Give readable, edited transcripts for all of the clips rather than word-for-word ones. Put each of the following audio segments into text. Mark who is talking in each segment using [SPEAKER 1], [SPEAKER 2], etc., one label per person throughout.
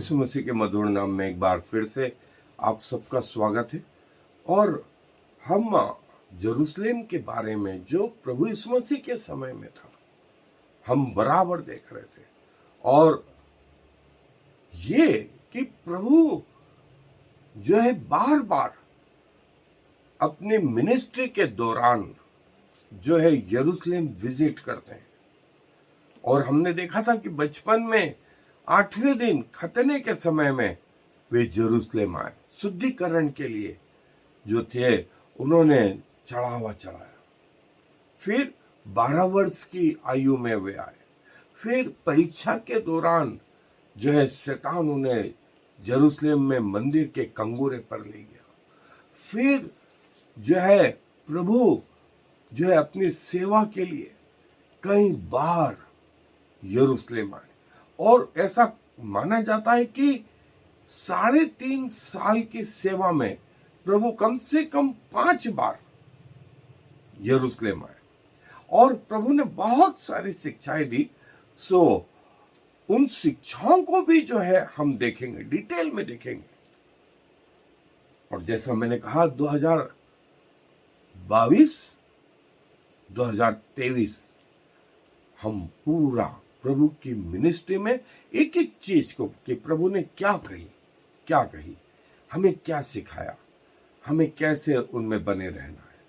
[SPEAKER 1] यीशु मसीह के मधुर नाम में एक बार फिर से आप सबका स्वागत है। और हम यरूशलेम के बारे में जो प्रभु यीशु मसीह के समय में था, हम बराबर देख रहे थे। और ये कि प्रभु जो है बार बार अपने मिनिस्ट्री के दौरान जो है यरूशलेम विजिट करते हैं। और हमने देखा था कि बचपन में 8वें दिन खतने के समय में वे यरूशलेम आए शुद्धिकरण के लिए, जो थे उन्होंने चढ़ावा चढ़ाया। फिर 12 वर्ष की आयु में वे आए। फिर परीक्षा के दौरान जो है शैतान उन्हें यरूशलेम में मंदिर के कंगोरे पर ले गया। फिर जो है प्रभु जो है अपनी सेवा के लिए कई बार यरूशलेम आए। और ऐसा माना जाता है कि 3.5 साल की सेवा में प्रभु कम से कम 5 बार यरूशलेम आए। और प्रभु ने बहुत सारी शिक्षाएं दी। सो उन शिक्षाओं को भी जो है हम देखेंगे, डिटेल में देखेंगे। और जैसा मैंने कहा 2022-2023 हम पूरा प्रभु की मिनिस्ट्री में एक एक चीज को कि प्रभु ने क्या कही, हमें क्या सिखाया, हमें कैसे उनमें बने रहना है,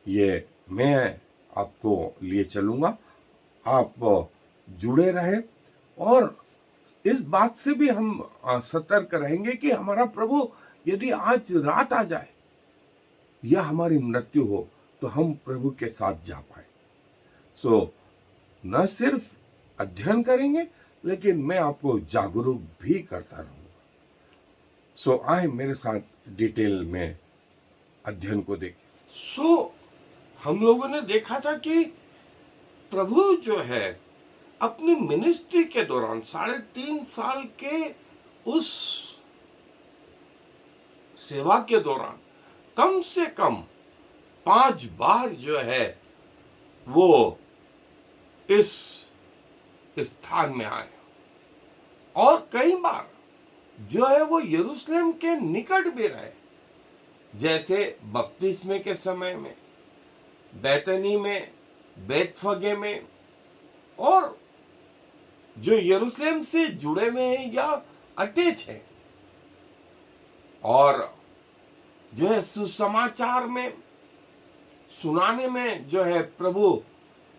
[SPEAKER 1] ये मैं आपको लिए चलूंगा। आप जुड़े रहे। और इस बात से भी हम सतर्क रहेंगे कि हमारा प्रभु यदि आज रात आ जाए या हमारी मृत्यु हो तो हम प्रभु के साथ जा पाए। सो न सिर्फ अध्ययन करेंगे, लेकिन मैं आपको जागरूक भी करता रहूंगा। सो आए मेरे साथ डिटेल में अध्ययन को देखें। सो हम लोगों ने देखा था कि प्रभु जो है अपनी मिनिस्ट्री के दौरान 3.5 साल के उस सेवा के दौरान कम से कम 5 बार जो है वो इस स्थान में आए। और कई बार जो है वो यरूशलेम के निकट भी रहे, जैसे बपतिस्मे के समय में, बैतनी में, बेतफगे में, और जो यरूशलेम से जुड़े हुए हैं या अटैच है। और जो है सुसमाचार में सुनाने में जो है प्रभु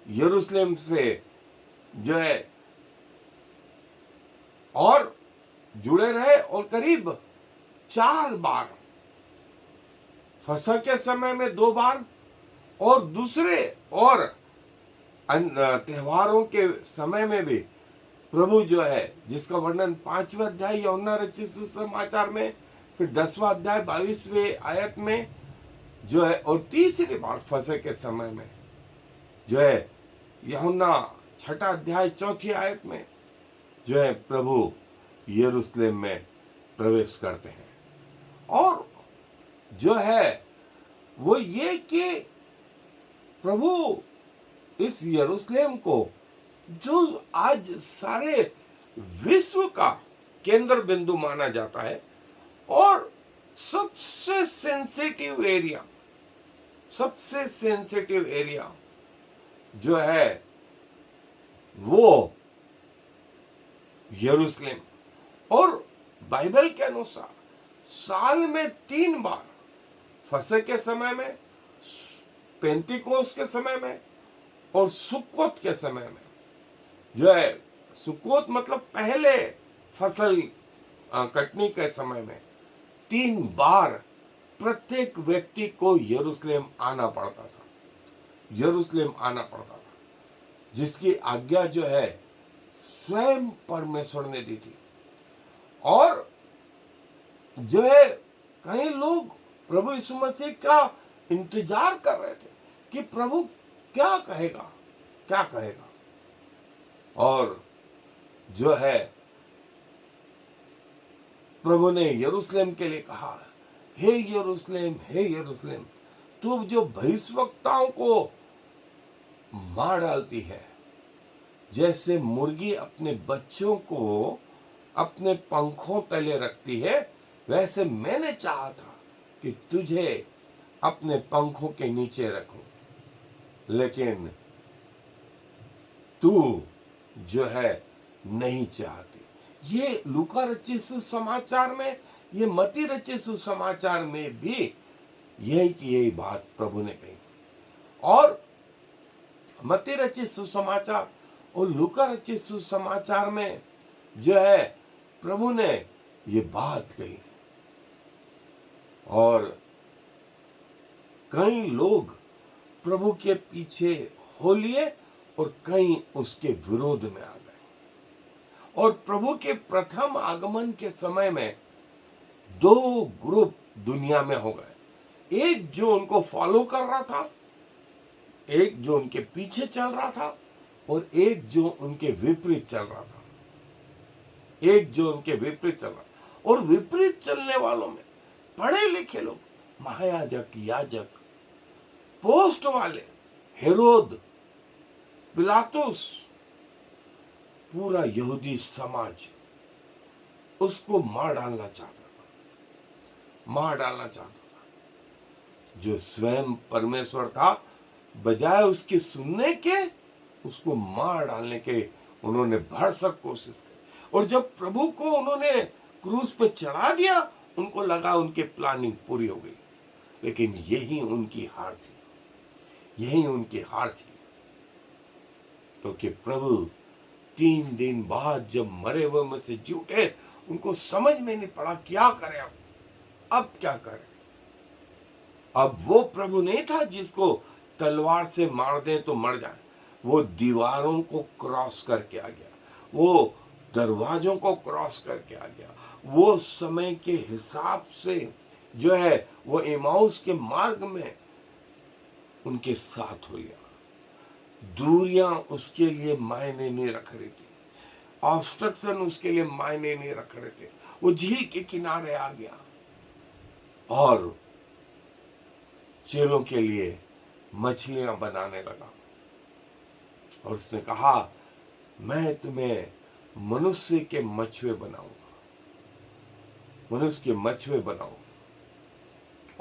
[SPEAKER 1] यरूशलेम से जो है और जुड़े रहे। और करीब 4 बार, फसह के समय में 2 बार, और दूसरे और त्योहारों के समय में भी प्रभु जो है, जिसका वर्णन 5वें अध्याय यूहन्ना रचित सुसमाचार में, फिर 10वां अध्याय 22वें आयत में जो है, और तीसरी बार फसह के समय में जो है यूहन्ना 6 अध्याय 4 आयत में जो है प्रभु यरूशलेम में प्रवेश करते हैं। और जो है वो ये कि प्रभु इस यरूशलेम को, जो आज सारे विश्व का केंद्र बिंदु माना जाता है और सबसे सेंसिटिव एरिया जो है वो यरूशलेम। और बाइबल के अनुसार साल में 3 बार, फसह के समय में, पेंतिकोस के समय में, और सुक्कोत के समय में जो है, सुक्कोत मतलब पहले फसल कटनी के समय में 3 बार प्रत्येक व्यक्ति को यरूशलेम आना पड़ता था, जिसकी आज्ञा जो है स्वयं परमेश्वर ने दी थी। और जो है कई लोग प्रभु यीशु मसीह का इंतजार कर रहे थे कि प्रभु क्या कहेगा। और जो है प्रभु ने यरूशलेम के लिए कहा, हे यरूशलेम, तू जो भविष्यवक्ताओं को मार डालती है, जैसे मुर्गी अपने बच्चों को अपने पंखों तले रखती है, वैसे मैंने चाहा था कि तुझे अपने पंखों के नीचे रखूं, लेकिन तू जो है नहीं चाहती। ये लूका रचित सुसमाचार में, ये मत्ती रचित सुसमाचार में भी यही बात प्रभु ने कही। और मत्ती रचित सुसमाचार और लूका रचित सुसमाचार में जो है प्रभु ने ये बात कही। और कई लोग प्रभु के पीछे हो लिए और कई उसके विरोध में आ गए। और प्रभु के प्रथम आगमन के समय में दो ग्रुप दुनिया में हो गए, एक जो उनको फॉलो कर रहा था, एक जो उनके पीछे चल रहा था, और एक जो उनके विपरीत चल रहा था, एक जो उनके विपरीत चल रहा। और विपरीत चलने वालों में पढ़े लिखे लोग, महायाजक, याजक, पोस्ट वाले, हेरोद, पिलातुस, पूरा यहूदी समाज उसको मार डालना चाहता था। जो स्वयं परमेश्वर था, बजाय उसकी सुनने के उसको मार डालने के उन्होंने भरसक कोशिश की। और जब प्रभु को उन्होंने क्रूस पे चढ़ा दिया, उनको लगा उनकी प्लानिंग पूरी हो गई, लेकिन यही उनकी हार थी। क्योंकि प्रभु 3 दिन बाद जब मरे हुए में से जी उठे, उनको समझ में नहीं पड़ा क्या करें अब क्या करें। अब वो प्रभु नहीं था जिसको तलवार से मार दे तो मर जाए। वो दीवारों को क्रॉस करके आ गया, वो दरवाजों को क्रॉस करके आ गया, वो समय के हिसाब से जो है वो एमाउस के मार्ग में उनके साथ हो गया। दूरियां उसके लिए मायने नहीं रख रही थी, ऑब्स्ट्रक्शन उसके लिए मायने नहीं रख रहे थे। वो झील के किनारे आ गया और चेलों के लिए मछलियां बनाने लगा। और उसने कहा, मैं तुम्हें मनुष्य के मछुए बनाऊंगा।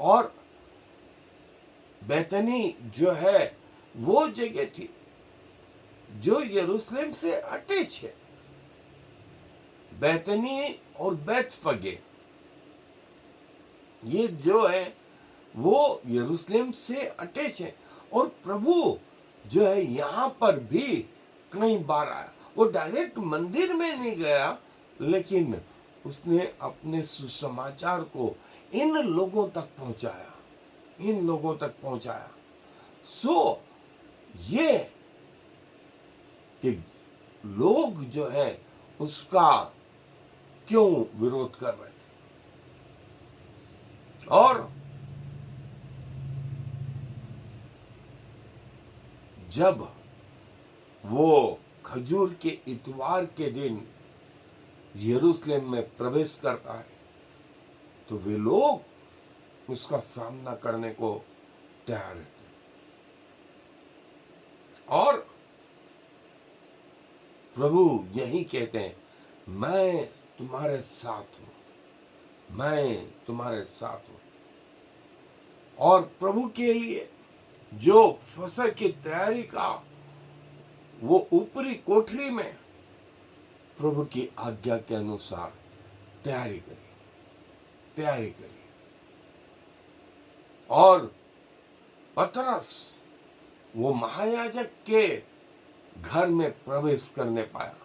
[SPEAKER 1] और बैतनी जो है वो जगह थी जो यरूशलेम से अटैच है। बैतनी और बेतफगे ये जो है वो यरूशलेम से अटैच है। और प्रभु जो है यहां पर भी कई बार आया। वो डायरेक्ट मंदिर में नहीं गया, लेकिन उसने अपने सुसमाचार को इन लोगों तक पहुंचाया। सो ये कि लोग जो है उसका क्यों विरोध कर रहे थे। और जब वो खजूर के इतवार के दिन यरूशलेम में प्रवेश करता है, तो वे लोग उसका सामना करने को तैयार रहते हैं। और प्रभु यही कहते हैं, मैं तुम्हारे साथ हूं। और प्रभु के लिए जो फसह की तैयारी का वो ऊपरी कोठरी में प्रभु की आज्ञा के अनुसार तैयारी करी। और पतरस वो महायाजक के घर में प्रवेश करने पाया,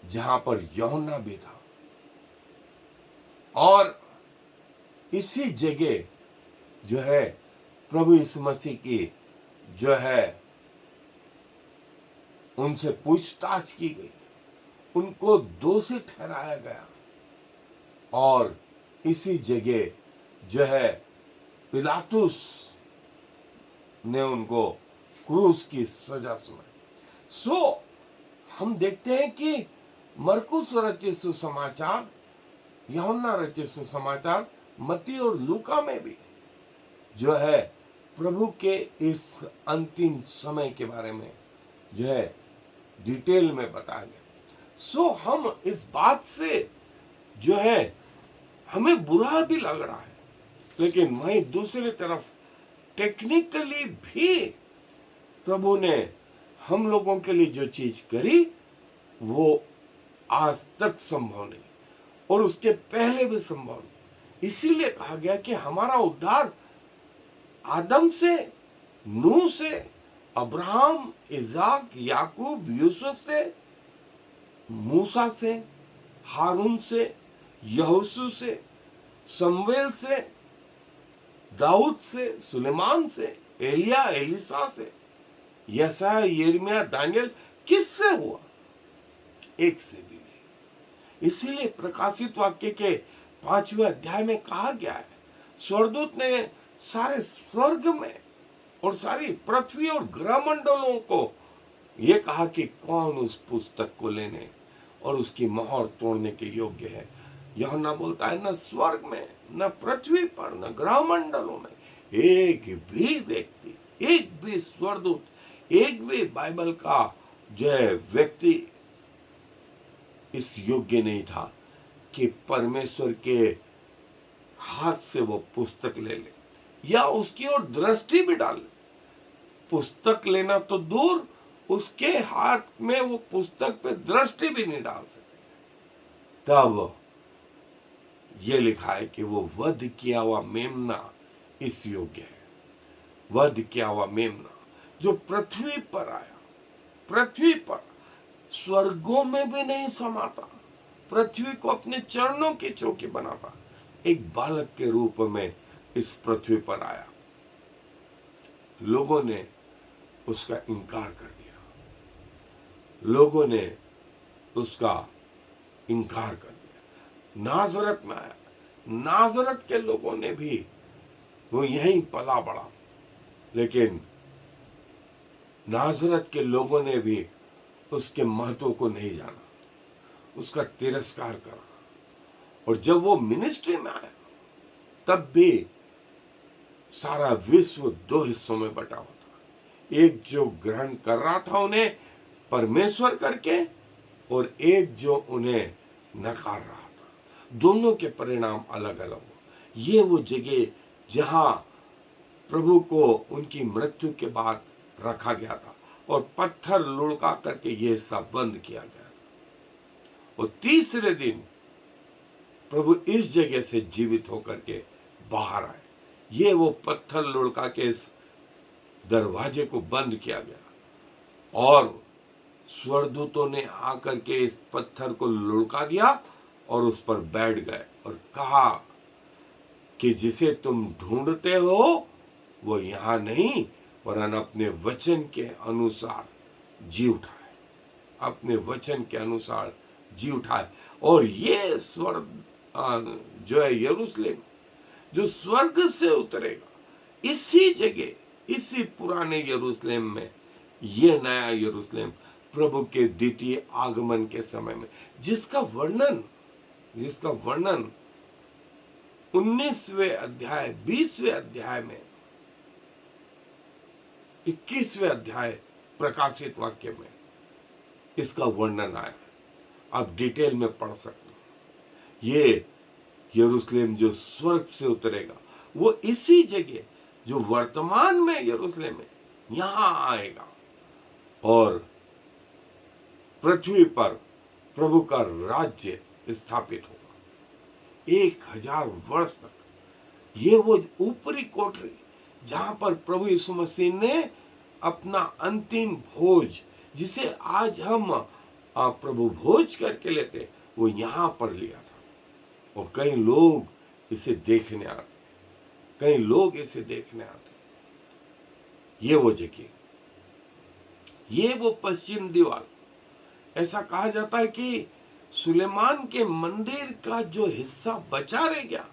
[SPEAKER 1] जहां पर यूहन्ना भी था। और इसी जगह जो है प्रभु यीशु मसीह की जो है उनसे पूछताछ की गई, उनको दोषी ठहराया गया। और इसी जगह जो है पिलातुस ने उनको क्रूस की सजा सुनाई। सो हम देखते हैं कि मरकुस रचित सुसमाचार, यूहन्ना रचित सुसमाचार, मत्ती और लूका में भी जो है प्रभु के इस अंतिम समय के बारे में जो है डिटेल में बताया गया। सो हम इस बात से जो है हमें बुरा भी लग रहा है, लेकिन वहीं दूसरी तरफ टेक्निकली भी प्रभु ने हम लोगों के लिए जो चीज करी वो आज तक संभव नहीं और उसके पहले भी संभव नहीं। इसीलिए कहा गया कि हमारा उद्धार आदम से, नूह से, अब्राहम, इजाक, याकूब, यूसुफ से, मूसा से, हारून से, यहोशू से, शमूएल से, दाऊद से, सुलेमान से, एलिया, एलिसा से, यशायाह, यिर्मयाह, दानियल, किससे हुआ? एक से भी नहीं। इसीलिए प्रकाशित वाक्य के 5वें अध्याय में कहा गया है, स्वर्गदूत ने सारे स्वर्ग में और सारी पृथ्वी और ग्रह मंडलों को यह कहा कि कौन उस पुस्तक को लेने और उसकी मोहर तोड़ने के योग्य है। यूहन्ना बोलता है, न स्वर्ग में, न पृथ्वी पर, न ग्रह मंडलों में एक भी व्यक्ति, एक भी स्वर्गदूत, एक भी बाइबल का जो है व्यक्ति इस योग्य नहीं था कि परमेश्वर के हाथ से वो पुस्तक ले ले या उसकी ओर दृष्टि भी डाले। पुस्तक लेना तो दूर, उसके हाथ में वो पुस्तक पे दृष्टि भी नहीं डाल सकते। तब ये लिखा है कि वो वध किया हुआ मेमना इस योग्य है। वध किया हुआ मेमना जो पृथ्वी पर आया, पृथ्वी पर स्वर्गों में भी नहीं समाता, पृथ्वी को अपने चरणों की चौकी बनाता, एक बालक के रूप में इस पृथ्वी पर आया। लोगों ने उसका इनकार कर दिया, लोगों ने उसका इनकार कर दिया। नाजरत में आया, नाजरत के लोगों ने भी, वो यहीं पला बढ़ा, लेकिन नाजरत के लोगों ने भी उसके महत्व को नहीं जाना, उसका तिरस्कार करा। और जब वो मिनिस्ट्री में आया तब भी सारा विश्व दो हिस्सों में बटा हुआ था। एक जो ग्रहण कर रहा था उन्हें परमेश्वर करके, और एक जो उन्हें नकार रहा था। दोनों के परिणाम अलग अलग हो। ये वो जगह जहां प्रभु को उनकी मृत्यु के बाद रखा गया था और पत्थर लुढ़का करके ये हिस्सा बंद किया गया। और तीसरे दिन प्रभु इस जगह से जीवित होकर के बाहर आए। ये वो पत्थर लुढ़का के इस दरवाजे को बंद किया गया और स्वर्गदूतों ने आकर के इस पत्थर को लुढ़का दिया और उस पर बैठ गए और कहा कि जिसे तुम ढूंढते हो वो यहां नहीं, वरन अपने वचन के अनुसार जी उठाए, अपने वचन के अनुसार जी उठाए। और ये स्वर्ग जो है यरूशलेम, जो स्वर्ग से उतरेगा, इसी जगह, इसी पुराने यरूशलेम में, ये नया यरूशलेम प्रभु के द्वितीय आगमन के समय में, जिसका वर्णन 19वें अध्याय, 20वें अध्याय में, 21वें अध्याय प्रकाशित वाक्य में इसका वर्णन आया है। आप डिटेल में पढ़ सकते हो। ये यरूशलेम जो स्वर्ग से उतरेगा वो इसी जगह जो वर्तमान में यरूशलेम है यहां आएगा और पृथ्वी पर प्रभु का राज्य स्थापित होगा 1000 वर्ष तक। ये वो ऊपरी कोठरी जहां पर प्रभु यीशु मसीह ने अपना अंतिम भोज, जिसे आज हम प्रभु भोज करके लेते, वो यहां पर लिया था। और कई लोग इसे देखने आते, कई लोग इसे देखने आते। ये वो जगह, ये वो पश्चिम दीवार। ऐसा कहा जाता है कि सुलेमान के मंदिर का जो हिस्सा बचा रह गया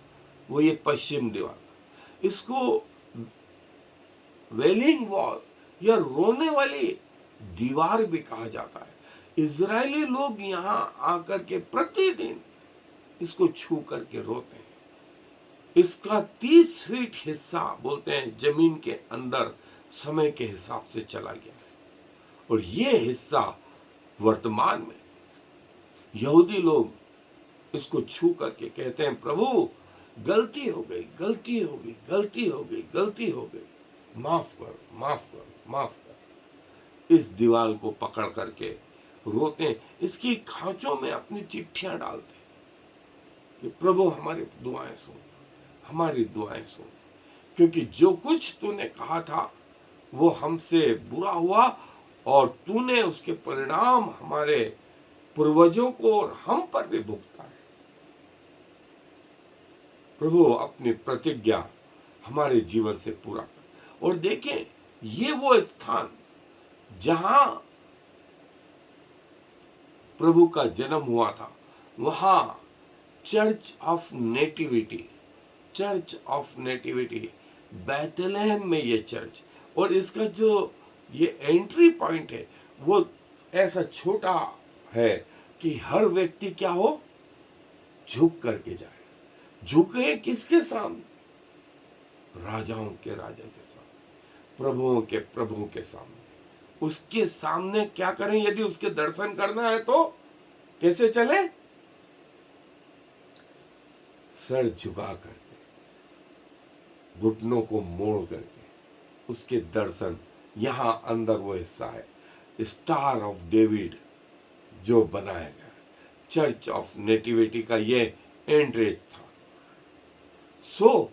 [SPEAKER 1] वो ये पश्चिम दीवार। इसको वेलिंग वॉल या रोने वाली दीवार भी कहा जाता है। इजरायली लोग यहां आकर के प्रतिदिन इसको छू करके रोते हैं। इसका 30 फीट हिस्सा बोलते हैं जमीन के अंदर समय के हिसाब से चला गया है। और ये हिस्सा वर्तमान में यहूदी लोग इसको छू करके कहते हैं, प्रभु गलती हो गई, गलती हो गई, गलती हो गई, गलती हो गई, माफ कर, माफ कर, माफ कर। इस दीवार को पकड़ करके रोते, इसकी खांचों में अपनी चिट्ठियां डालते कि प्रभु हमारी दुआएं सुन, हमारी दुआएं सुन, क्योंकि जो कुछ तूने कहा था वो हमसे बुरा हुआ और तूने उसके परिणाम हमारे पूर्वजों को और हम पर भी भुगता है। प्रभु अपनी प्रतिज्ञा हमारे जीवन से पूरा कर। और देखें, ये वो स्थान जहां प्रभु का जन्म हुआ था, वहां church of nativity, church of nativity Bethlehem में ये चर्च, और इसका जो ये एंट्री पॉइंट है वो ऐसा छोटा है कि हर व्यक्ति क्या हो, झुक करके जाए। झुके किसके सामने? राजाओं के राजा के सामने, प्रभुओं के प्रभु के सामने। उसके सामने क्या करें? यदि उसके दर्शन करना है तो कैसे चले? सर झुका करके, घुटनों को मोड़ करके उसके दर्शन। यहां अंदर वो हिस्सा है, स्टार ऑफ डेविड जो बनाया गया, चर्च ऑफ नेटिविटी का ये एंट्रेंस था। सो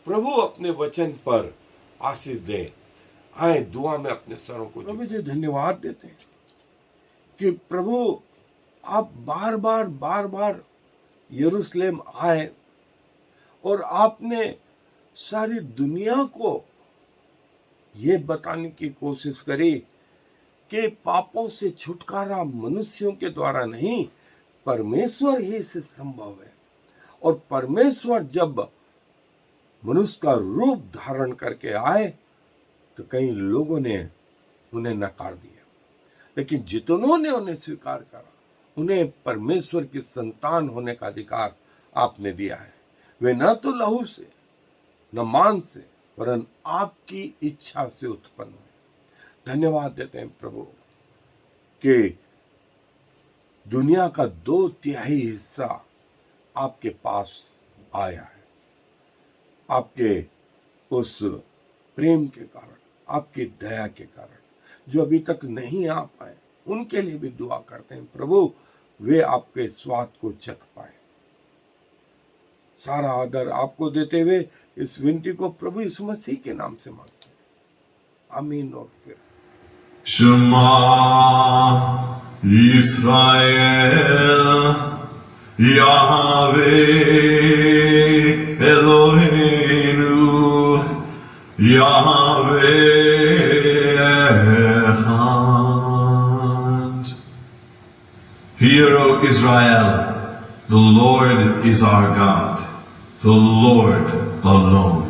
[SPEAKER 1] प्रभु अपने वचन पर आशीष दे। आए दुआ में अपने सरों को प्रभु जी धन्यवाद देते हैं कि प्रभु आप बार बार यरूशलेम आए और आपने सारी दुनिया को ये बताने की कोशिश करी कि पापों से छुटकारा मनुष्यों के द्वारा नहीं, परमेश्वर ही से संभव है। और परमेश्वर जब मनुष्य का रूप धारण करके आए तो कई लोगों ने उन्हें नकार दिया, लेकिन जितनों ने उन्हें स्वीकार करा उन्हें परमेश्वर की संतान होने का अधिकार आपने दिया है। वे न तो लहू से न मांस से वरन आपकी इच्छा से उत्पन्न हुए। धन्यवाद देते हैं प्रभु कि दुनिया का 2/3 हिस्सा आपके पास आया है। आपके उस प्रेम के कारण, आपकी दया के कारण। जो अभी तक नहीं आ पाए उनके लिए भी दुआ करते हैं प्रभु, वे आपके स्वाद को चख पाए। सारा आदर आपको देते हुए इस विनती को प्रभु यीशु मसीह के नाम से मांगते हैं, आमीन। और फिर
[SPEAKER 2] शमा इस्राएल यावे एलोहेनु यावे echad. Hear, O Israel, the Lord is our God, the Lord alone.